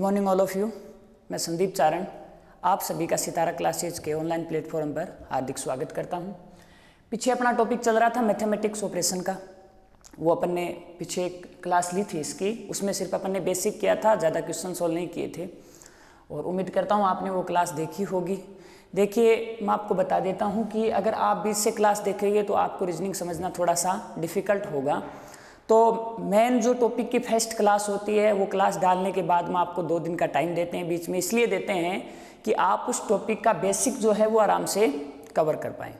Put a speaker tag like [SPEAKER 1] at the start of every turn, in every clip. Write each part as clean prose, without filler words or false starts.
[SPEAKER 1] Morning all of you. मैं संदीप चारण आप सभी का सितारा क्लासेज के ऑनलाइन प्लेटफॉर्म पर हार्दिक स्वागत करता हूं। पीछे अपना टॉपिक चल रहा था मैथमेटिक्स ऑपरेशन का, वो अपन ने पीछे एक क्लास ली थी इसकी, उसमें सिर्फ अपन ने बेसिक किया था, ज़्यादा क्वेश्चन सॉल्व नहीं किए थे और उम्मीद करता हूँ आपने वो क्लास देखी होगी। देखिए मैं आपको बता देता हूँ कि अगर आप बीच से क्लास देखेंगे तो आपको रीजनिंग समझना थोड़ा सा डिफ़िकल्ट होगा। तो मेन जो टॉपिक की फर्स्ट क्लास होती है वो क्लास डालने के बाद में आपको 2 दिन का टाइम देते हैं, बीच में इसलिए देते हैं कि आप उस टॉपिक का बेसिक जो है वो आराम से कवर कर पाएँ।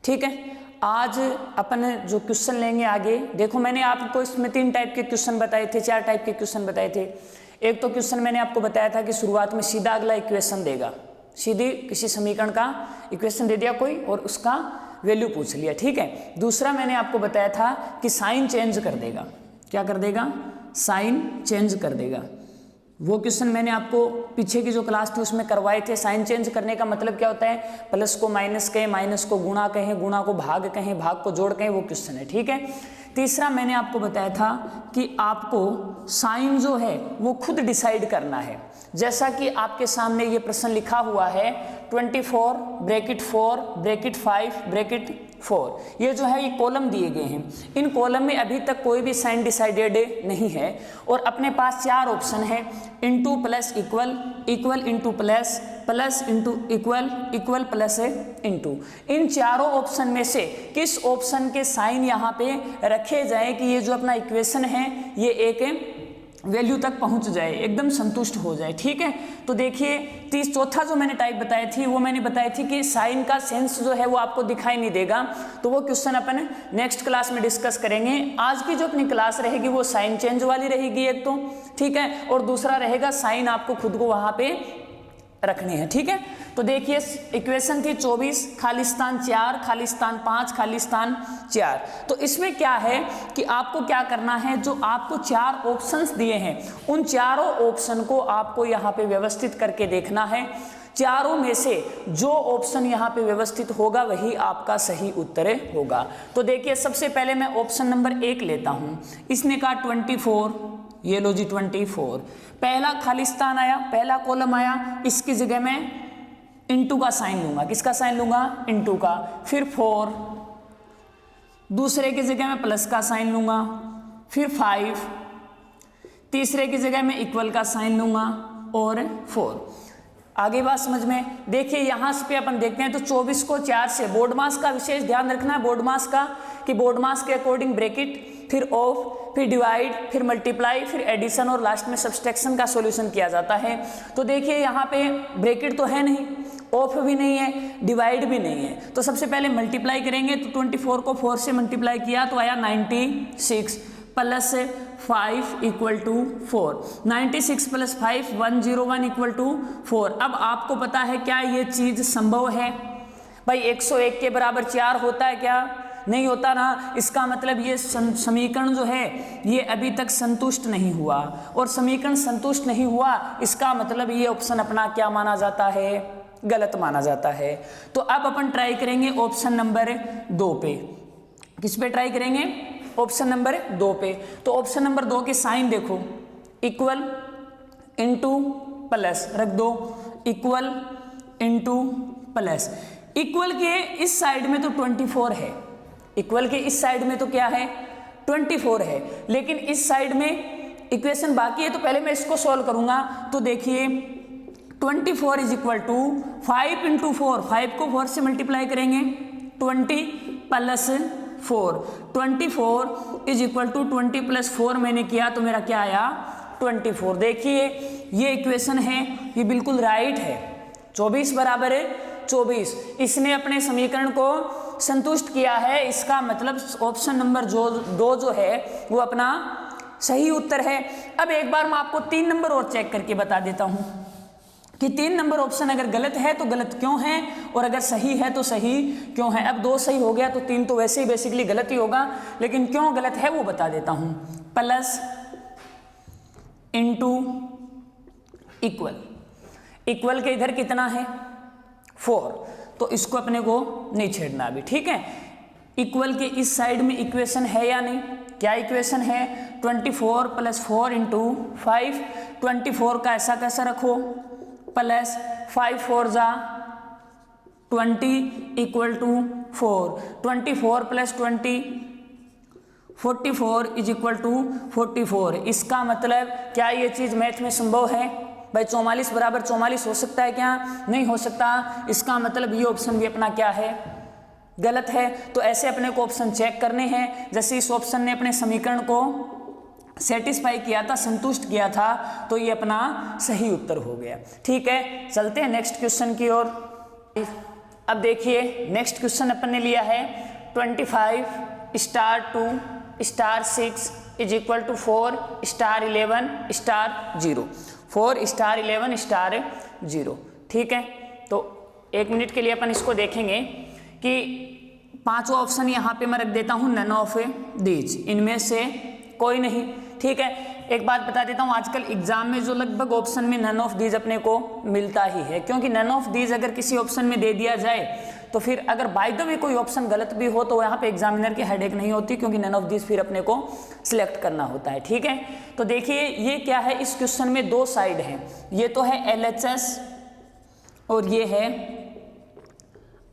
[SPEAKER 1] ठीक है, आज अपन जो क्वेश्चन लेंगे आगे, देखो मैंने आपको इसमें 3 टाइप के क्वेश्चन बताए थे, 4 टाइप के क्वेश्चन बताए थे। एक तो क्वेश्चन मैंने आपको बताया था कि शुरुआत में सीधा अगला इक्वेशन देगा, सीधी किसी समीकरण का इक्वेशन दे दिया कोई और उसका वैल्यू पूछ लिया। ठीक है, दूसरा मैंने आपको बताया था कि साइन चेंज कर देगा। क्या कर देगा? साइन चेंज कर देगा। वो क्वेश्चन मैंने आपको पीछे की जो क्लास थी उसमें करवाए थे। साइन चेंज करने का मतलब क्या होता है? प्लस को माइनस कहें, माइनस को गुणा कहें, गुणा को भाग कहें, भाग को जोड़ कहें, वो क्वेश्चन है। ठीक है, तीसरा मैंने आपको बताया था कि आपको साइन जो है वो खुद डिसाइड करना है। जैसा कि आपके सामने ये प्रश्न लिखा हुआ है 24 ब्रैकेट 4 ब्रैकेट 5 ब्रैकेट 4, ये जो है ये कॉलम दिए गए हैं। इन कॉलम में अभी तक कोई भी साइन डिसाइडेड नहीं है और अपने पास 4 ऑप्शन है, into plus equal, equal into plus, plus into equal, equal plus into. इन चारों ऑप्शन में से किस ऑप्शन के साइन यहाँ पे रखे जाए कि ये जो अपना इक्वेशन है ये एक वैल्यू तक पहुंच जाए, एकदम संतुष्ट हो जाए। ठीक है, तो देखिए चौथा जो मैंने टाइप बताई थी वो मैंने बताई थी कि साइन का सेंस जो है वो आपको दिखाई नहीं देगा, तो वो क्वेश्चन अपन नेक्स्ट क्लास में डिस्कस करेंगे। आज की जो अपनी क्लास रहेगी वो साइन चेंज वाली रहेगी एक तो, ठीक है, और दूसरा रहेगा साइन आपको खुद को वहां पे रखने हैं। ठीक है, तो देखिए इक्वेशन थी 24 खालिस्तान 4 खालिस्तान 5 खालिस्तान 4। तो इसमें क्या है कि आपको क्या करना है, जो आपको 4 ऑप्शंस दिए हैं उन चारों ऑप्शन को आपको यहाँ पे व्यवस्थित करके देखना है। चारों में से जो ऑप्शन यहाँ पे व्यवस्थित होगा वही आपका सही उत्तर होगा। तो देखिए सबसे पहले मैं ऑप्शन नंबर 1 लेता हूँ। इसने कहा 24, ये लो जी 24, पहला खालिस्तान आया, पहला कॉलम आया, इसकी जगह मैं इनटू का साइन लूंगा। किसका साइन लूंगा? इनटू का। फिर 4, दूसरे की जगह मैं प्लस का साइन लूंगा। फिर 5, तीसरे की जगह मैं इक्वल का साइन लूंगा और 4। आगे बात समझ में? देखिए यहां पे अपन देखते हैं तो 24 को 4 से, बोर्ड मास का विशेष ध्यान रखना है बोर्ड मास का, कि बोर्ड मास के अकॉर्डिंग ब्रैकेट, फिर ऑफ, फिर डिवाइड, फिर मल्टीप्लाई, फिर एडिशन और लास्ट में सब्सट्रैक्शन का सॉल्यूशन किया जाता है। तो देखिए यहाँ पे ब्रैकेट तो है नहीं, ऑफ भी नहीं है, डिवाइड भी नहीं है, तो सबसे पहले मल्टीप्लाई करेंगे। तो 24 को 4 से मल्टीप्लाई किया तो आया 96 plus 5 equal to 4, 96 plus 5 101 equal to 4। अब आपको पता है क्या ये चीज संभव है? भाई 101 के बराबर 4 होता है क्या? नहीं होता ना। इसका मतलब ये समीकरण जो है ये अभी तक संतुष्ट नहीं हुआ, और समीकरण संतुष्ट नहीं हुआ इसका मतलब ये ऑप्शन अपना क्या माना जाता है? गलत माना जाता है। तो अब अपन ट्राई करेंगे ऑप्शन नंबर 2 पे। किस पे ट्राई करेंगे? ऑप्शन नंबर 2 पे। तो ऑप्शन नंबर 2 के साइन देखो, इक्वल इनटू प्लस रख दो, इक्वल इनटू प्लस। इक्वल के इस साइड में तो 24 है, इक्वल के इस साइड में तो क्या है? 24 है, लेकिन इस साइड में इक्वेशन बाकी है, तो पहले मैं इसको सॉल्व करूंगा। तो देखिए 24 इज इक्वल टू 5 इंटू 4, 5 को 4 से मल्टीप्लाई करेंगे 20 plus 4, 24 is equal to 20 plus 4 मैंने किया तो मेरा क्या आया? 24। देखिए ये इक्वेशन है, ये बिल्कुल राइट है। 24 बराबर है 24, इसने अपने समीकरण को संतुष्ट किया है। इसका मतलब ऑप्शन नंबर 2 जो है वो अपना सही उत्तर है। अब एक बार मैं आपको 3 नंबर और चेक करके बता देता हूं कि 3 नंबर ऑप्शन अगर गलत है तो गलत क्यों है, और अगर सही है तो सही क्यों है। अब 2 सही हो गया तो 3 तो वैसे ही बेसिकली गलत ही होगा, लेकिन क्यों गलत है वो बता देता हूं। प्लस इनटू इक्वल, इक्वल के इधर कितना है? 4, तो इसको अपने को नहीं छेड़ना अभी। ठीक है, इक्वल के इस साइड में इक्वेशन है या नहीं, क्या इक्वेशन है, 24 + 4 × 5, 24 का ऐसा कैसा रखो प्लस 5 4 जा 20 = 4, 24 + 20 44 = 44। इसका मतलब क्या ये चीज़ मैथ में संभव है भाई? 44 = 44 हो सकता है क्या? नहीं हो सकता। इसका मतलब ये ऑप्शन भी अपना क्या है, गलत है। तो ऐसे अपने को ऑप्शन चेक करने हैं। जैसे इस ऑप्शन ने अपने समीकरण को सेटिस्फाई किया था, संतुष्ट किया था, तो ये अपना सही उत्तर हो गया। ठीक है, चलते हैं नेक्स्ट क्वेश्चन की ओर। अब देखिए नेक्स्ट क्वेश्चन अपन ने लिया है 25 * 2 * 6 = 4 * 11 * 0, 4 * 11 * 0। ठीक है, तो 1 मिनट के लिए अपन इसको देखेंगे कि पांचों ऑप्शन यहाँ पे मैं रख देता हूँ नन ऑफ दीज, इनमें से कोई नहीं। ठीक है, एक बात बता देता हूँ, आजकल एग्जाम में जो लगभग ऑप्शन में नन ऑफ दीज अपने को मिलता ही है, क्योंकि नन ऑफ दीज अगर किसी ऑप्शन में दे दिया जाए तो फिर अगर बाय द वे कोई ऑप्शन गलत भी हो तो यहाँ पे एग्जामिनर की हेडेक नहीं होती, क्योंकि नन ऑफ दीज फिर अपने को सिलेक्ट करना होता है। ठीक है, तो देखिए ये क्या है, इस क्वेश्चन में 2 साइड हैं, ये तो है LHS और ये है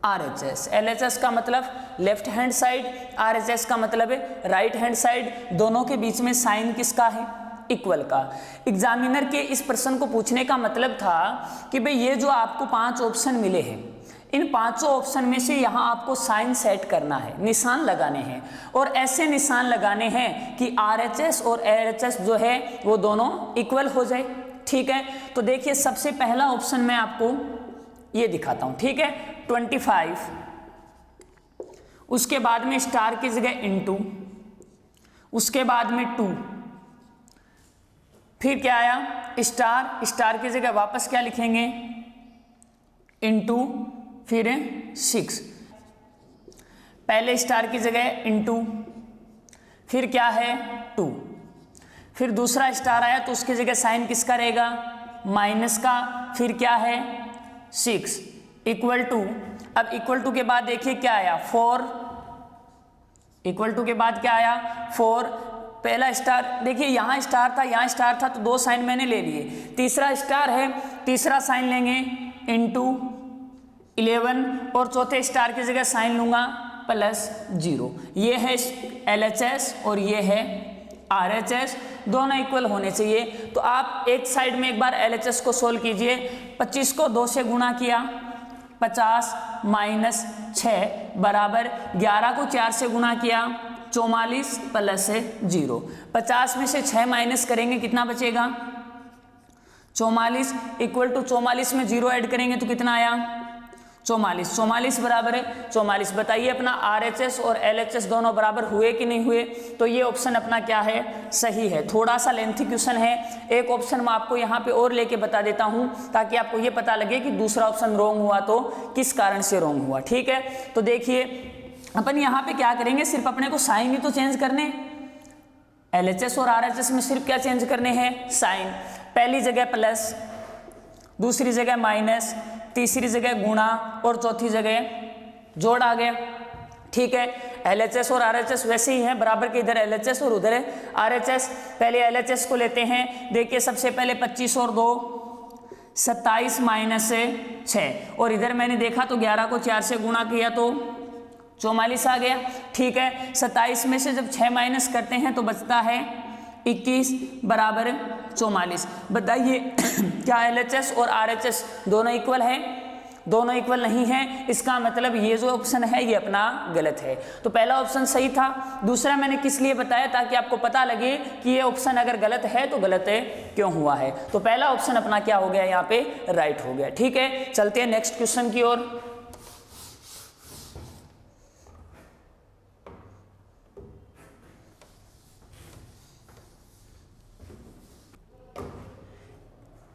[SPEAKER 1] RHS। LHS का मतलब लेफ्ट हैंड साइड, RHS का मतलब है राइट हैंड साइड। दोनों के बीच में साइन किसका है, इक्वल का। एग्जामिनर के इस प्रश्न को पूछने का मतलब था कि भाई ये जो आपको 5 ऑप्शन मिले हैं, इन 5 ऑप्शन में से यहाँ आपको साइन सेट करना है, निशान लगाने हैं, और ऐसे निशान लगाने हैं कि RHS और LHS जो है वो दोनों इक्वल हो जाए। ठीक है, तो देखिए सबसे पहला ऑप्शन मैं आपको ये दिखाता हूँ। ठीक है, 25, उसके बाद में स्टार की जगह इनटू, उसके बाद में 2, फिर क्या आया स्टार, स्टार की जगह वापस क्या लिखेंगे इनटू, फिर 6, पहले स्टार की जगह इनटू, फिर क्या है 2, फिर दूसरा स्टार आया तो उसकी जगह साइन किसका रहेगा, माइनस का, फिर क्या है 6 = अब = के बाद देखिए क्या आया 4, = के बाद क्या आया 4, पहला स्टार देखिए यहाँ स्टार था, यहाँ स्टार था, तो 2 साइन मैंने ले लिए, तीसरा स्टार है, तीसरा साइन लेंगे इनटू 11, और चौथे स्टार की जगह साइन लूंगा +0। ये है LHS और ये है RHS, दोनों इक्वल होने चाहिए। तो आप एक साइड में एक बार LHS को सोल्व कीजिए। 25 को 2 से गुणा किया 50 - 6 बराबर 11 को 4 से गुणा किया 44 +0। 50 में से 6 माइनस करेंगे कितना बचेगा 44, = 44 में 0 ऐड करेंगे तो कितना आया 44, 44 बराबर है 44। बताइए अपना RHS और LHS दोनों बराबर हुए कि नहीं हुए? तो ये ऑप्शन अपना क्या है, सही है। थोड़ा सा लेंथी क्वेश्चन है, एक ऑप्शन मैं आपको यहाँ पे और लेके बता देता हूँ ताकि आपको ये पता लगे कि दूसरा ऑप्शन रॉन्ग हुआ तो किस कारण से रॉन्ग हुआ। ठीक है, तो देखिए अपन यहाँ पे क्या करेंगे, सिर्फ अपने को साइन ही तो चेंज करने, LHS और RHS में सिर्फ क्या चेंज करने हैं, साइन। पहली जगह प्लस, दूसरी जगह माइनस, तीसरी जगह गुणा और चौथी जगह जोड़ आ गया। ठीक है, LHS और RHS वैसे ही हैं बराबर के, इधर LHS और उधर है RHS। पहले LHS को लेते हैं, देखिए सबसे पहले 25 और 2 27 - 6, और इधर मैंने देखा तो 11 को 4 से गुणा किया तो 44 आ गया। ठीक है, 27 में से जब 6 माइनस करते हैं तो बचता है 21 बराबर 44। बताइए क्या LHS और RHS दोनों इक्वल है? दोनों इक्वल नहीं है, इसका मतलब ये जो ऑप्शन है ये अपना गलत है। तो पहला ऑप्शन सही था, दूसरा मैंने किस लिए बताया ताकि आपको पता लगे कि ये ऑप्शन अगर गलत है तो गलत है क्यों हुआ है। तो पहला ऑप्शन अपना क्या हो गया, यहाँ पे राइट हो गया। ठीक है, चलते हैं नेक्स्ट क्वेश्चन की ओर।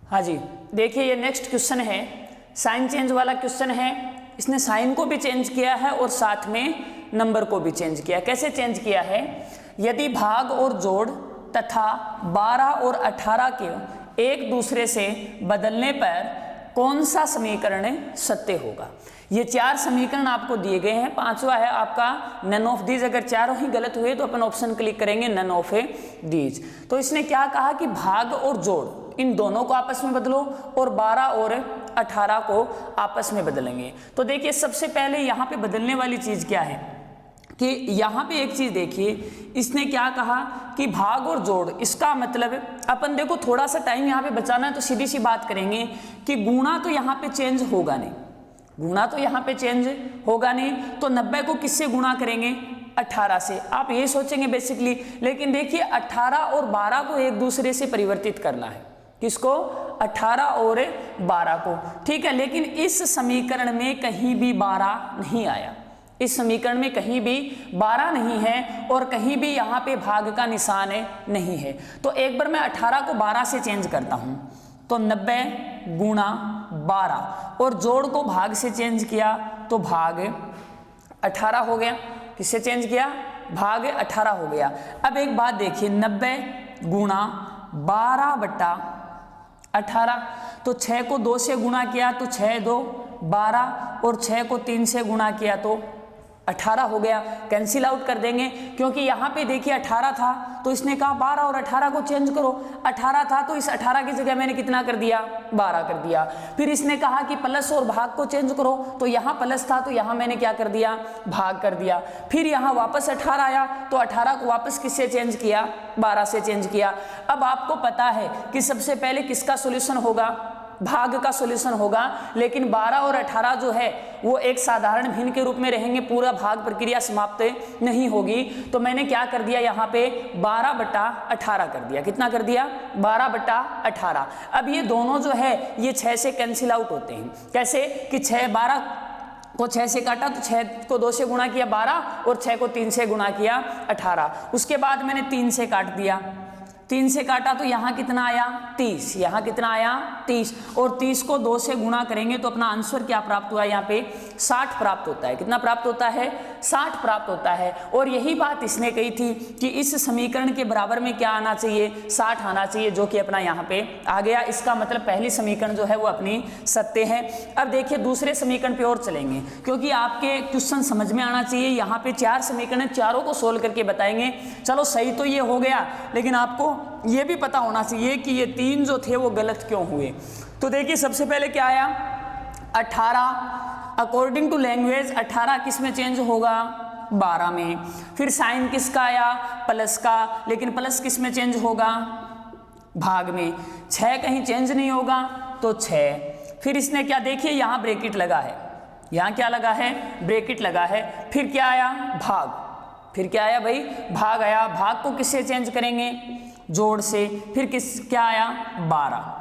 [SPEAKER 1] हाँ जी, देखिए ये नेक्स्ट क्वेश्चन है, साइन चेंज वाला क्वेश्चन है। इसने साइन को भी चेंज किया है और साथ में नंबर को भी चेंज किया। कैसे चेंज किया है, यदि भाग और जोड़ तथा 12 और 18 के एक दूसरे से बदलने पर कौन सा समीकरण सत्य होगा। ये 4 समीकरण आपको दिए गए हैं, 5वां है आपका नन ऑफ दीज। अगर चारों ही गलत हुए तो अपन ऑप्शन क्लिक करेंगे नन ऑफ दीज। तो इसने क्या कहा कि भाग और जोड़ इन दोनों को आपस में बदलो और 12 और 18 को आपस में बदलेंगे। तो देखिए सबसे पहले यहाँ पे बदलने वाली चीज क्या है कि यहाँ पे एक चीज देखिए, इसने क्या कहा कि भाग और जोड़, इसका मतलब अपन देखो थोड़ा सा टाइम यहाँ पे बचाना है तो सीधी सी बात करेंगे कि गुणा तो यहाँ पे चेंज होगा नहीं, गुणा तो यहाँ पे चेंज होगा नहीं, तो 90 को किससे गुणा करेंगे 18 से, आप ये सोचेंगे बेसिकली। लेकिन देखिए 18 और 12 को एक दूसरे से परिवर्तित करना है, किसको 18 और 12 को, ठीक है। लेकिन इस समीकरण में कहीं भी 12 नहीं आया, इस समीकरण में कहीं भी 12 नहीं है और कहीं भी यहाँ पे भाग का निशान नहीं है। तो एक बार मैं 18 को 12 से चेंज करता हूँ, तो 90 गुणा 12 और जोड़ को भाग से चेंज किया तो भाग 18 हो गया। किससे चेंज किया, भाग 18 हो गया। अब एक बात देखिए, 90 गुणा 12 बटा 18, तो 6 को 2 से गुणा किया तो 6 2 12 और 6 को 3 से गुणा किया तो 18 हो गया। कैंसिल आउट कर देंगे क्योंकि यहाँ पे देखिए 18 था तो इसने कहा 12 और 18 को चेंज करो, 18 था तो इस 18 की जगह मैंने कितना कर दिया 12 कर दिया। फिर इसने कहा कि प्लस और भाग को चेंज करो, तो यहाँ प्लस था तो यहाँ मैंने क्या कर दिया भाग कर दिया। फिर यहाँ वापस 18 आया तो 18 को वापस किससे चेंज किया 12 से चेंज किया। अब आपको पता है कि सबसे पहले किसका सॉल्यूशन होगा, भाग का सॉल्यूशन होगा, लेकिन 12 और 18 जो है वो एक साधारण भिन्न के रूप में रहेंगे, पूरा भाग प्रक्रिया समाप्त नहीं होगी। तो मैंने क्या कर दिया यहाँ पे 12 बटा 18 कर दिया। कितना कर दिया 12 बटा 18। अब ये दोनों जो है ये 6 से कैंसिल आउट होते हैं। कैसे कि 12 को 6 से काटा तो 6 को 2 से गुणा किया 12 और 6 को 3 से गुणा किया 18। उसके बाद मैंने 3 से काट दिया, 3 से काटा तो यहाँ कितना आया 30, यहाँ कितना आया 30 और 30 को 2 से गुणा करेंगे तो अपना आंसर क्या प्राप्त हुआ यहाँ पे 60 प्राप्त होता है। कितना प्राप्त होता है 60 प्राप्त होता है। और यही बात इसने कही थी कि इस समीकरण के बराबर में क्या आना चाहिए 60 आना चाहिए, जो कि अपना यहाँ पे आ गया। इसका मतलब पहली समीकरण जो है वो अपनी सत्य है। अब देखिए दूसरे समीकरण पे और चलेंगे क्योंकि आपके क्वेश्चन समझ में आना चाहिए। यहाँ पे 4 समीकरण, चारों को सोल्व करके बताएंगे। चलो सही तो ये हो गया, लेकिन आपको ये भी पता होना चाहिए कि ये 3 जो थे वो गलत क्यों हुए। तो देखिए सबसे पहले क्या आया 18, अकॉर्डिंग टू लैंग्वेज 18 किस में चेंज होगा 12 में। फिर साइन किसका आया प्लस का, लेकिन प्लस किस में चेंज होगा भाग में। 6 कहीं चेंज नहीं होगा तो 6। फिर इसने क्या देखिए यहाँ ब्रैकेट लगा है, यहाँ क्या लगा है ब्रैकेट लगा है। फिर क्या आया भाग, फिर क्या आया भाई भाग आया। भाग को किससे चेंज करेंगे जोड़ से। फिर क्या आया 12,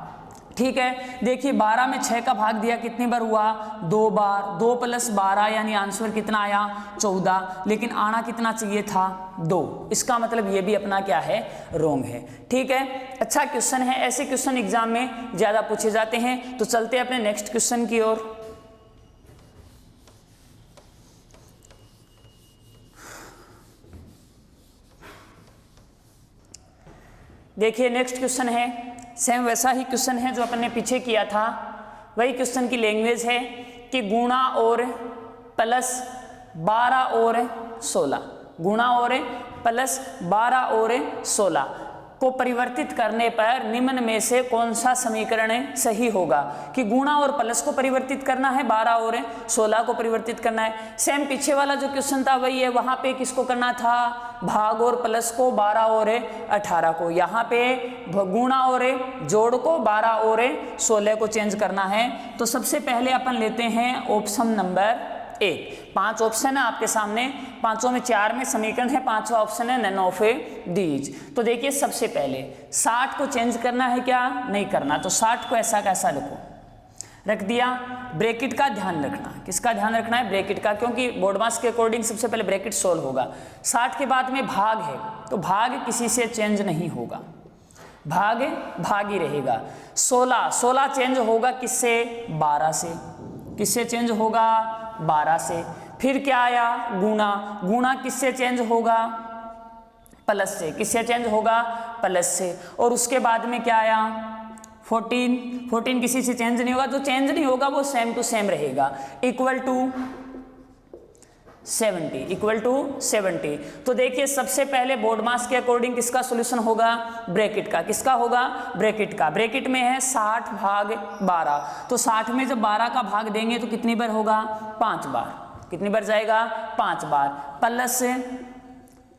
[SPEAKER 1] ठीक है। देखिए 12 में 6 का भाग दिया कितनी बार हुआ 2 बार, 2 + 12 यानी आंसर कितना आया 14, लेकिन आना कितना चाहिए था 2। इसका मतलब ये भी अपना क्या है रॉन्ग है, ठीक है। अच्छा क्वेश्चन है, ऐसे क्वेश्चन एग्जाम में ज्यादा पूछे जाते हैं। तो चलते हैं अपने नेक्स्ट क्वेश्चन की ओर। देखिए नेक्स्ट क्वेश्चन है, सेम वैसा ही क्वेश्चन है जो अपन ने पीछे किया था। वही क्वेश्चन की लैंग्वेज है कि गुणा और प्लस 12 और 16, गुणा और प्लस 12 और 16 को परिवर्तित करने पर निम्न में से कौन सा समीकरण सही होगा। कि गुणा और प्लस को परिवर्तित करना है, 12 और 16 को परिवर्तित करना है। सेम पीछे वाला जो क्वेश्चन था वही है, वहां पे किसको करना था भाग और प्लस को 12 और 18 को। यहाँ पे गुणा और जोड़ को 12 और 16 को चेंज करना है। तो सबसे पहले अपन लेते हैं ऑप्शन नंबर 1। 5 ऑप्शन है आपके सामने, पांचों में 4 में समीकरण है, 5वां ऑप्शन है नन ऑफ दीज। तो देखिए सबसे पहले 60 को चेंज करना है क्या नहीं करना, तो 60 को ऐसा कैसा लिखो रख दिया। ब्रैकेट का ध्यान रखना, किसका ध्यान रखना है ब्रैकेट का, क्योंकि बोर्ड मार्क्स के अकॉर्डिंग सबसे पहले ब्रैकेट सोल्व होगा। 60 के बाद में भाग है तो भाग किसी से चेंज नहीं होगा, भाग भाग ही रहेगा। 16 चेंज होगा किससे 12 से, किससे चेंज होगा 12 से। फिर क्या आया गुणा, गुणा किससे चेंज होगा प्लस से, किससे चेंज होगा प्लस से। और उसके बाद में क्या आया 14 किसी से चेंज नहीं होगा, जो चेंज नहीं होगा वो सेम टू सेम रहेगा, इक्वल टू 70। तो देखिए सबसे पहले बोर्ड मास के अकॉर्डिंग किसका सॉल्यूशन होगा, ब्रैकेट का। किसका होगा, ब्रैकेट का। ब्रैकेट में है 60 भाग 12, तो 60 में जब 12 का भाग देंगे तो कितनी बार होगा, 5 बार। कितनी बार जाएगा, 5 बार। प्लस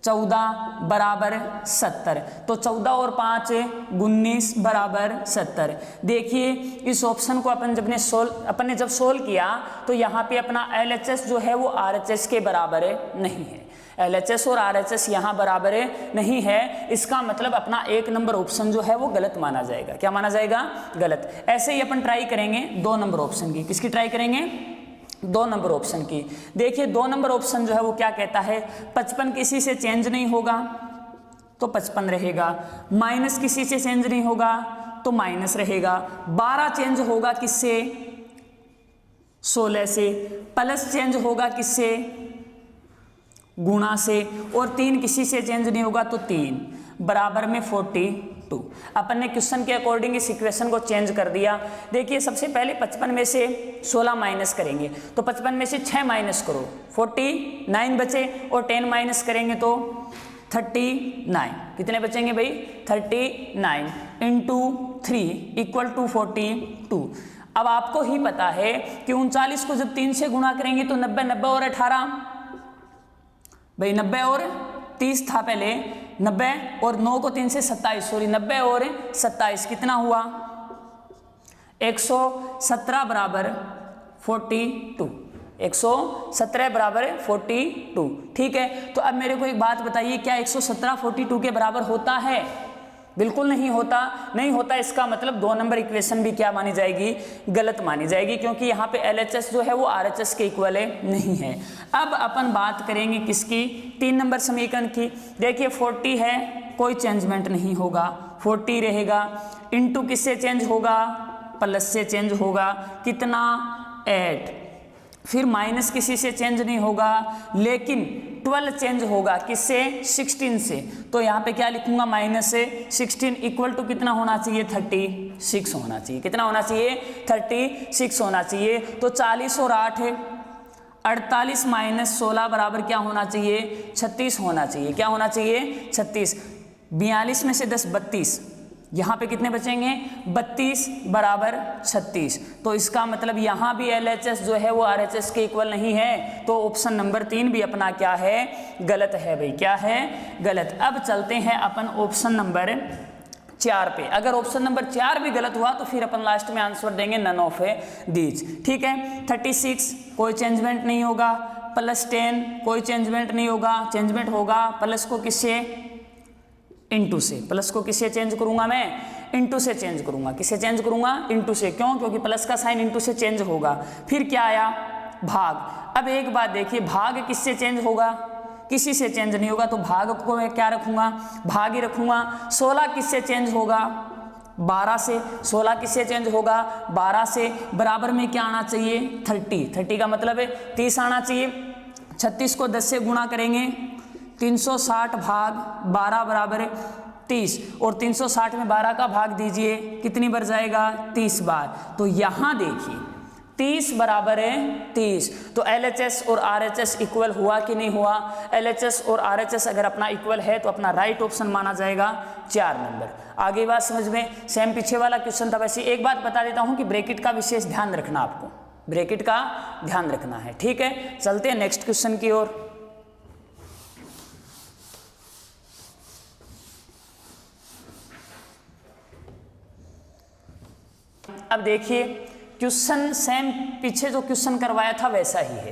[SPEAKER 1] 14 बराबर 70, तो 14 और 5 19 बराबर 70। देखिए इस ऑप्शन को अपन ने जब सोल्व किया तो यहाँ पे अपना LHS जो है वो RHS के बराबर नहीं है। LHS और RHS यहाँ बराबर नहीं है, इसका मतलब अपना 1 नंबर ऑप्शन जो है वो गलत माना जाएगा। क्या माना जाएगा, गलत। ऐसे ही अपन ट्राई करेंगे 2 नंबर ऑप्शन की। किसकी ट्राई करेंगे, 2 नंबर ऑप्शन की। देखिए 2 नंबर ऑप्शन जो है वो क्या कहता है, 55 किसी से चेंज नहीं होगा तो 55 रहेगा, माइनस किसी से चेंज नहीं होगा तो माइनस रहेगा, 12 चेंज होगा किससे, 16 से, प्लस चेंज होगा किससे, गुणा से, और 3 किसी से चेंज नहीं होगा तो 3 बराबर में 42। अपन ने क्वेश्चन के अकॉर्डिंग इस इक्वेशन को चेंज कर दिया। देखिए सबसे पहले 55 में से 16 माइनस करेंगे तो 55 में से 6 माइनस करो 49 बचे, और 10 माइनस करेंगे तो 39। कितने बचेंगे भाई, 39 इंटू 3 इक्वल टू 42। अब आपको ही पता है कि 39 को जब 3 से गुणा करेंगे तो 90 और 18 भाई, 90 और 30 था पहले, 90 और 9 को 3 से 27, सॉरी 90 और 27 कितना हुआ, 117 बराबर 42। 117 बराबर 42। ठीक है, तो अब मेरे को एक बात बताइए, क्या 117 42 के बराबर होता है? बिल्कुल नहीं होता, नहीं होता। इसका मतलब 2 नंबर इक्वेशन भी क्या मानी जाएगी, गलत मानी जाएगी, क्योंकि यहाँ पे LHS जो है वो RHS के इक्वल नहीं है। अब अपन बात करेंगे किसकी, 3 नंबर समीकरण की। देखिए 40 है, कोई चेंजमेंट नहीं होगा, 40 रहेगा, इंटू किससे चेंज होगा, प्लस से चेंज होगा, कितना 8, फिर माइनस किसी से चेंज नहीं होगा, लेकिन 12 चेंज होगा किससे, 16 से, तो यहाँ पे क्या लिखूंगा, माइनस से 16 इक्वल टू कितना होना चाहिए, 36 होना चाहिए। कितना होना चाहिए, 36 होना चाहिए। तो 40 और 8 है 48 माइनस 16 बराबर क्या होना चाहिए, 36 होना चाहिए। क्या होना चाहिए, 36। 42 में से 10 32, यहाँ पे कितने बचेंगे, 32 बराबर 36। तो इसका मतलब यहाँ भी LHS जो है वो RHS के इक्वल नहीं है, तो ऑप्शन नंबर 3 भी अपना क्या है, गलत है भाई। क्या है, गलत। अब चलते हैं अपन ऑप्शन नंबर 4 पे। अगर ऑप्शन नंबर 4 भी गलत हुआ तो फिर अपन लास्ट में आंसर देंगे नन ऑफ दीज। ठीक है, 36 कोई चेंजमेंट नहीं होगा, प्लस 10 कोई चेंजमेंट नहीं होगा, चेंजमेंट होगा प्लस को किससे, इंटू से। प्लस को किससे चेंज करूंगा मैं, इंटू से चेंज करूंगा। किससे चेंज करूंगा, इंटू से। क्यों, क्योंकि प्लस का साइन इंटू से चेंज होगा। फिर क्या आया, भाग। अब एक बात देखिए, भाग किससे चेंज होगा, किसी से चेंज नहीं होगा, तो भाग को मैं क्या रखूंगा, भाग ही रखूंगा। 16 किससे चेंज होगा, 12 से। 16 किससे चेंज होगा, 12 से। बराबर में क्या आना चाहिए, 30 का मतलब है 30 आना चाहिए। 36 को 10 से गुणा करेंगे, 360 भाग 12 बराबर 30, और 360 में 12 का भाग दीजिए, कितनी बार जाएगा, 30 बार। तो यहाँ देखिए 30 बराबर है 30, तो LHS और RHS इक्वल हुआ कि नहीं हुआ। LHS और RHS अगर अपना इक्वल है तो अपना राइट ऑप्शन माना जाएगा 4 नंबर। आगे बात समझ में, सेम पीछे वाला क्वेश्चन था। वैसे एक बात बता देता हूँ कि ब्रैकेट का विशेष ध्यान रखना, आपको ब्रैकेट का ध्यान रखना है। ठीक है, चलते हैं नेक्स्ट क्वेश्चन की ओर। अब देखिए क्वेश्चन सेम, पीछे जो क्वेश्चन करवाया था वैसा ही है,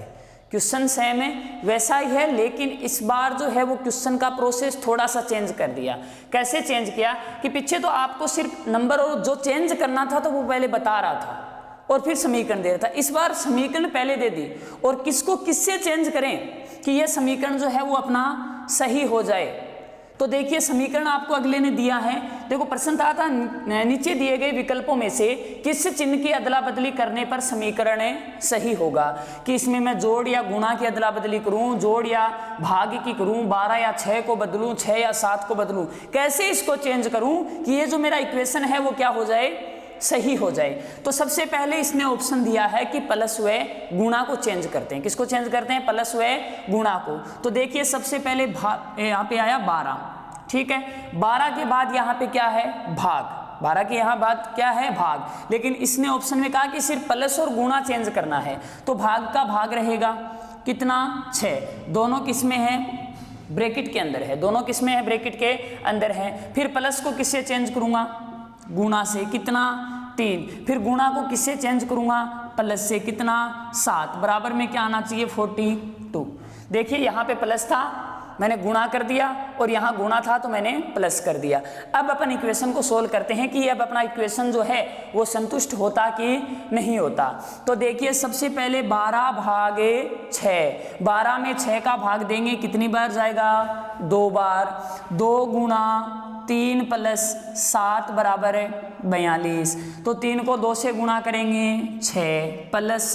[SPEAKER 1] क्वेश्चन सेम है वैसा ही है, लेकिन इस बार जो है वो क्वेश्चन का प्रोसेस थोड़ा सा चेंज कर दिया। कैसे चेंज किया कि पीछे तो आपको सिर्फ नंबर और जो चेंज करना था तो वो पहले बता रहा था और फिर समीकरण दे रहा था। इस बार समीकरण पहले दे दी और किसको किससे चेंज करें कि ये समीकरण जो है वो अपना सही हो जाए। तो देखिए समीकरण आपको अगले ने दिया है, देखो प्रश्न था नीचे दिए गए विकल्पों में से किस चिन्ह की अदला बदली करने पर समीकरण सही होगा, कि इसमें मैं जोड़ या गुणा की अदला बदली करूं, जोड़ या भाग की करूं, 12 या 6 को बदलूं, 6 या 7 को बदलूं, कैसे इसको चेंज करूं कि ये जो मेरा इक्वेशन है वो क्या हो जाए, सही हो जाए। तो सबसे पहले इसने ऑप्शन दिया है कि प्लस व गुणा को चेंज करते हैं। किसको चेंज करते हैं? प्लस व गुणा को। तो देखिए सबसे पहले यहाँ पे आया 12, ठीक है। 12 के बाद यहाँ पे क्या है? भाग। 12 के यहाँ बाद क्या है? भाग। लेकिन इसने ऑप्शन में कहा कि सिर्फ प्लस और गुणा चेंज करना है, तो भाग का भाग रहेगा कितना? 6। दोनों किसमें है? ब्रैकेट के अंदर है। दोनों किसमें है? ब्रैकेट के अंदर है। फिर प्लस को किससे चेंज करूंगा? गुणा से। कितना? 3। फिर गुणा को किससे चेंज करूंगा? प्लस से। कितना? 7। बराबर में क्या आना चाहिए? 42। देखिए यहाँ पे प्लस था, मैंने गुणा कर दिया, और यहाँ गुणा था तो मैंने प्लस कर दिया। अब अपन इक्वेशन को सोल्व करते हैं कि अब अपना इक्वेशन जो है वो संतुष्ट होता कि नहीं होता। तो देखिए सबसे पहले 12 भागे 6, 12 में 6 का भाग देंगे, कितनी बार जाएगा? 2 बार। 2 गुणा 3 प्लस 7 बराबर है 42। तो 3 को 2 से गुणा करेंगे, 6 प्लस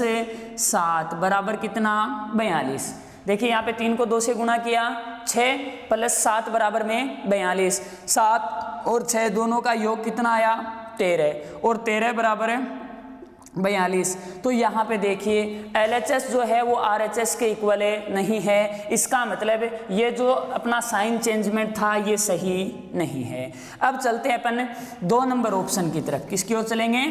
[SPEAKER 1] 7 बराबर कितना? 42। देखिए यहाँ पे 3 को 2 से गुणा किया, 6 प्लस 7 बराबर में 42। 7 और 6 दोनों का योग कितना आया? 13, और 13 बराबर है 42। तो यहाँ पे देखिए LHS जो है वो RHS के इक्वल नहीं है। इसका मतलब ये जो अपना साइन चेंजमेंट था ये सही नहीं है। अब चलते हैं अपन 2 नंबर ऑप्शन की तरफ। किसकी ओर चलेंगे?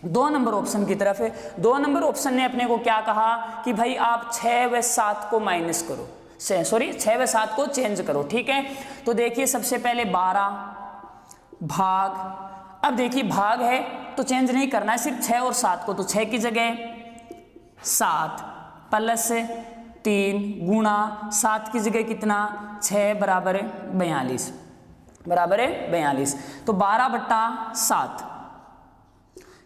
[SPEAKER 1] 2 नंबर ऑप्शन की तरफ। 2 नंबर ऑप्शन ने अपने को क्या कहा कि भाई आप 6 व 7 को माइनस करो, 6 व 7 को चेंज करो, ठीक है। तो देखिए सबसे पहले 12 भाग, अब देखिए भाग है तो चेंज नहीं करना है, सिर्फ 6 और 7 को। तो 6 की जगह 7 प्लस 3 गुणा 7 की जगह कितना? 6 बराबर है 42, बराबर है 42। तो 12/7,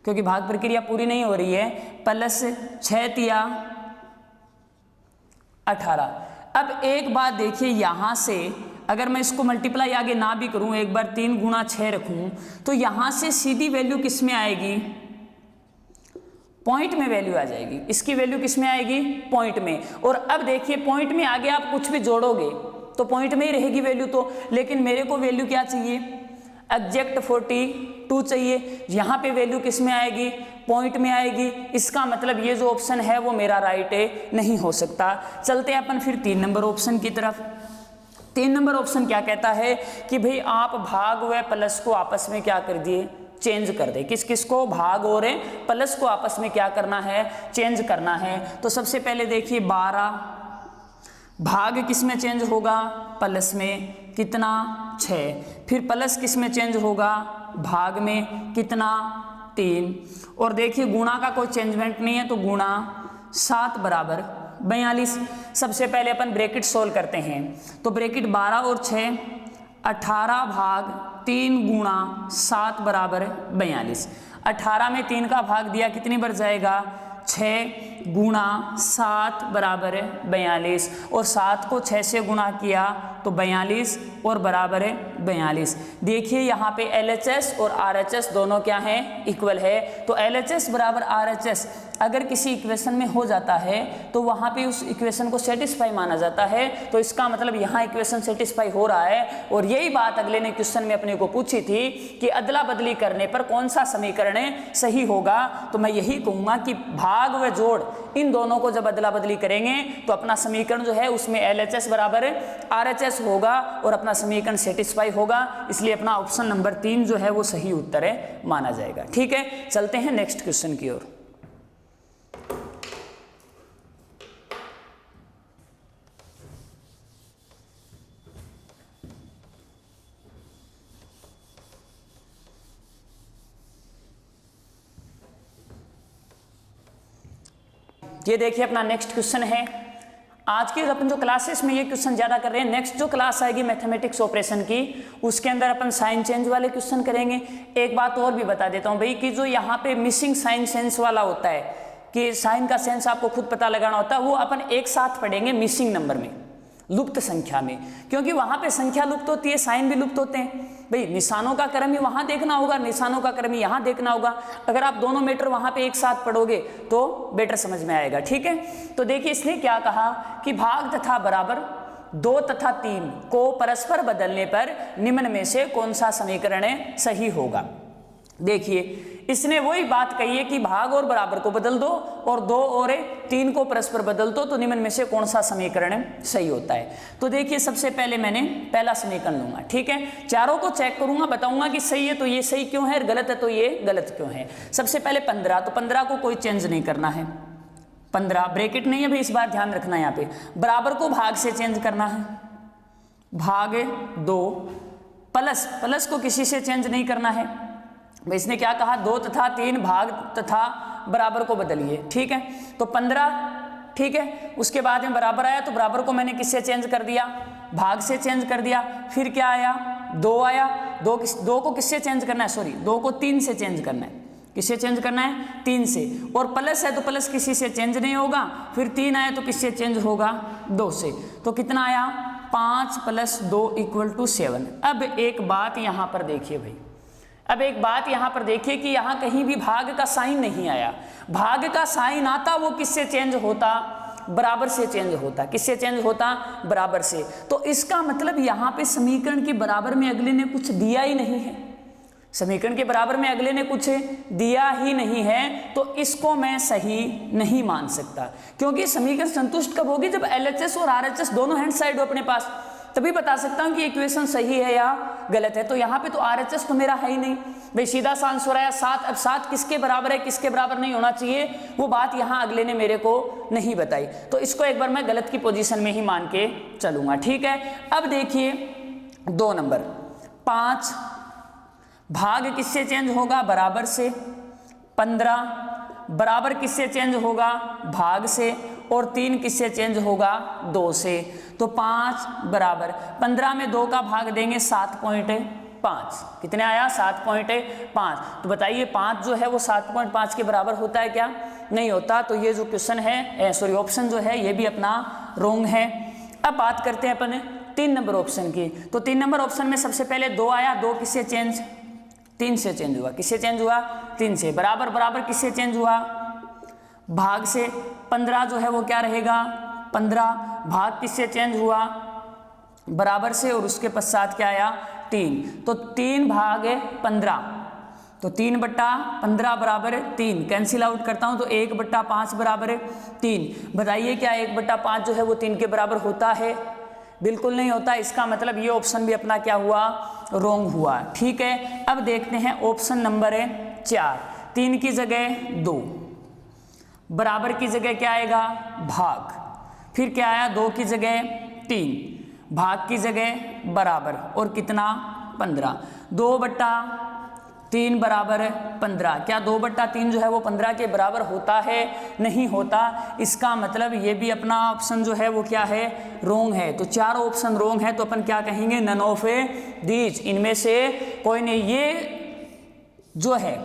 [SPEAKER 1] क्योंकि भाग प्रक्रिया पूरी नहीं हो रही है, प्लस 6 तिया 18। अब एक बात देखिए, यहां से अगर मैं इसको मल्टीप्लाई आगे ना भी करूं, एक बार 3 गुणा 6 रखूं, तो यहां से सीधी वैल्यू किस में आएगी? पॉइंट में वैल्यू आ जाएगी। इसकी वैल्यू किस में आएगी? पॉइंट में। और अब देखिए पॉइंट में आगे आप कुछ भी जोड़ोगे तो पॉइंट में ही रहेगी वैल्यू तो, लेकिन मेरे को वैल्यू क्या चाहिए? एग्जैक्ट 42 चाहिए। यहाँ पे वैल्यू किस में आएगी? पॉइंट में आएगी। इसका मतलब ये जो ऑप्शन है वो मेरा राइट नहीं हो सकता। चलते हैं अपन फिर 3 नंबर ऑप्शन की तरफ। 3 नंबर ऑप्शन क्या कहता है कि भाई आप भाग व प्लस को आपस में क्या कर दिए? चेंज कर दे। किस किस को? भाग और प्लस को आपस में क्या करना है? चेंज करना है। तो सबसे पहले देखिए 12 भाग किस में चेंज होगा? प्लस में। कितना? 6। फिर प्लस किस में चेंज होगा? भाग में। कितना? 3। और देखिए गुणा का कोई चेंजमेंट नहीं है, तो गुणा 7 बराबर 42। सबसे पहले अपन ब्रैकेट सोल्व करते हैं। तो ब्रैकेट 12 और 6 18 भाग 3 गुणा 7 बराबर 42। 18 में 3 का भाग दिया, कितनी बार जाएगा? 6 गुणा 7 बराबर 42। और 7 को 6 से गुणा किया तो 42 और बराबर 42। देखिए यहाँ पे LHS और RHS दोनों क्या हैं? इक्वल है। तो LHS बराबर RHS अगर किसी इक्वेशन में हो जाता है तो वहाँ पे उस इक्वेशन को सेटिस्फाई माना जाता है। तो इसका मतलब यहाँ इक्वेशन सेटिस्फाई हो रहा है। और यही बात अगले ने क्वेश्चन में अपने को पूछी थी कि अदला बदली करने पर कौन सा समीकरण सही होगा। तो मैं यही कहूँगा कि भाग व जोड़ इन दोनों को जब अदला बदली करेंगे तो अपना समीकरण जो है उसमें LHS बराबर RHS होगा और अपना समीकरण सेटिस्फाई होगा। इसलिए अपना ऑप्शन नंबर 3 जो है वो सही उत्तर है माना जाएगा। ठीक है, चलते हैं नेक्स्ट क्वेश्चन की ओर। ये देखिए अपना नेक्स्ट क्वेश्चन है। आज की अपन जो क्लासेस में ये क्वेश्चन ज़्यादा कर रहे हैं, नेक्स्ट जो क्लास आएगी मैथमेटिक्स ऑपरेशन की उसके अंदर अपन साइन चेंज वाले क्वेश्चन करेंगे। एक बात और भी बता देता हूँ भाई कि जो यहाँ पे मिसिंग साइन सेंस वाला होता है कि साइन का सेंस आपको खुद पता लगाना होता है, वो अपन एक साथ पढ़ेंगे मिसिंग नंबर में, लुप्त संख्या में, क्योंकि वहाँ पे संख्या लुप्त होती है, साइन भी लुप्त होते हैं। भाई निशानों का क्रम ही वहाँ देखना होगा, निशानों का क्रम ही यहाँ देखना होगा। अगर आप दोनों मैटर वहाँ पे एक साथ पढ़ोगे तो बेटर समझ में आएगा। ठीक है, तो देखिए इसने क्या कहा कि भाग तथा बराबर 2 तथा 3 को परस्पर बदलने पर निम्न में से कौन सा समीकरण सही होगा। देखिए इसने वही बात कही है कि भाग और बराबर को बदल दो और 2 और 3 को परस्पर बदल दो तो निम्न में से कौन सा समीकरण सही होता है। तो देखिए सबसे पहले मैंने पहला समीकरण लूंगा, ठीक है, चारों को चेक करूंगा, बताऊंगा कि सही है तो ये सही क्यों है, गलत है तो ये गलत क्यों है। सबसे पहले 15, तो 15 को कोई चेंज नहीं करना है, 15 ब्रैकेट नहीं है भाई, इस बार ध्यान रखना है यहाँ पे। बराबर को भाग से चेंज करना है, भाग 2, प्लस को किसी से चेंज नहीं करना है भाई। इसने क्या कहा, 2 तथा 3 भाग तथा बराबर को बदलिए, ठीक है। तो 15, ठीक है, उसके बाद में बराबर आया तो बराबर को मैंने किससे चेंज कर दिया, भाग से चेंज कर दिया। फिर क्या आया, 2 आया, 2 को किससे चेंज करना है, सॉरी 2 को 3 से चेंज करना है, किससे चेंज करना है, 3 से। और प्लस है तो प्लस किसी से चेंज नहीं होगा। फिर 3 आया तो किससे चेंज होगा, 2 से। तो कितना आया, 5 + 2 = 7। अब एक बात यहाँ पर देखिए भाई, अब एक बात यहाँ पर देखिए कि यहाँ कहीं भी भाग का साइन नहीं आया। भाग का साइन आता वो किससे चेंज होता, बराबर से चेंज होता। किससे चेंज होता, बराबर से। तो इसका मतलब यहाँ पे समीकरण के बराबर में अगले ने कुछ दिया ही नहीं है, समीकरण के बराबर में अगले ने कुछ दिया ही नहीं है, तो इसको मैं सही नहीं मान सकता। क्योंकि समीकरण संतुष्ट कब होगी, जब LHS और RHS दोनों हैंड साइड हो अपने पास, तभी बता सकता हूं कि इक्वेशन सही है या गलत है। तो यहाँ पे तो RHS तो मेरा है ही नहीं भाई, सीधा सा आंसर आया 7। अब 7 किसके बराबर है, किसके बराबर नहीं होना चाहिए, वो बात यहाँ अगले ने मेरे को नहीं बताई। तो इसको एक बार मैं गलत की पोजीशन में ही मान के चलूंगा, ठीक है। अब देखिए 2 नंबर, 5 भाग किससे चेंज होगा, बराबर से। 15 बराबर किससे चेंज होगा, भाग से। और 3 किससे चेंज होगा, 2 से। तो 5 बराबर 15 में 2 का भाग देंगे 7.5, कितने आया, 7.5। तो बताइए 5 जो है वो 7.5 के बराबर होता है क्या, नहीं होता। तो ये जो क्वेश्चन है, सॉरी ऑप्शन जो है ये भी अपना रॉन्ग है। अब बात करते हैं अपन 3 नंबर ऑप्शन की। तो 3 नंबर ऑप्शन में सबसे पहले 2 आया, 2 किससे चेंज, 3 से चेंज हुआ। किससे चेंज हुआ, 3 से। बराबर बराबर किससे चेंज हुआ, भाग से। 15 जो है वो क्या रहेगा, 15 भाग किससे चेंज हुआ, बराबर से। और उसके पश्चात क्या आया, 3। तो 3 भाग 15, तो 3/15 बराबर 3। कैंसिल आउट करता हूं तो 1/5 बराबर 3। बताइए क्या 1/5 जो है वो 3 के बराबर होता है, बिल्कुल नहीं होता। इसका मतलब ये ऑप्शन भी अपना क्या हुआ, रॉन्ग हुआ, ठीक है। अब देखते हैं ऑप्शन नंबर 4, 3 की जगह 2, बराबर की जगह क्या आएगा, भाग। फिर क्या आया, 2 की जगह 3, भाग की जगह बराबर। और कितना, 15। 2/3 बराबर 15। क्या 2/3 जो है वो 15 के बराबर होता है, नहीं होता। इसका मतलब ये भी अपना ऑप्शन जो है वो क्या है, रॉन्ग है। तो 4 ऑप्शन रॉन्ग है। तो अपन क्या कहेंगे, नन ऑफ दीज, इनमें से कोई नहीं। ये जो है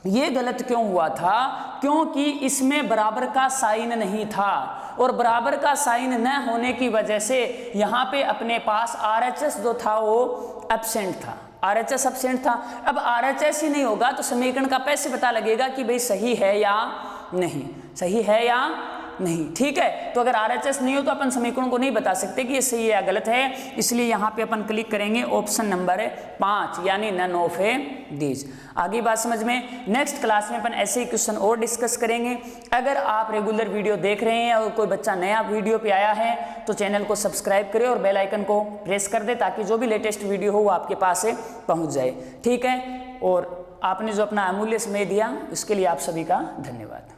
[SPEAKER 1] ये गलत क्यों हुआ था, क्योंकि इसमें बराबर का साइन नहीं था। और बराबर का साइन न होने की वजह से यहाँ पे अपने पास RHS जो था वो एब्सेंट था, RHS एब्सेंट था। अब RHS ही नहीं होगा तो समीकरण का कैसे पता लगेगा कि भाई सही है या नहीं, सही है या नहीं, ठीक है। तो अगर RHS नहीं हो तो अपन समीकरण को नहीं बता सकते कि ये सही है या गलत है। इसलिए यहाँ पे अपन क्लिक करेंगे ऑप्शन नंबर 5, यानी नन ऑफ दीज। आगे बात समझ में। नेक्स्ट क्लास में अपन ऐसे ही क्वेश्चन और डिस्कस करेंगे। अगर आप रेगुलर वीडियो देख रहे हैं और कोई बच्चा नया वीडियो पे आया है तो चैनल को सब्सक्राइब करें और बेल आइकन को प्रेस कर दे, ताकि जो भी लेटेस्ट वीडियो हो वो आपके पास पहुँच जाए, ठीक है। और आपने जो अपना अमूल्य समय दिया उसके लिए आप सभी का धन्यवाद।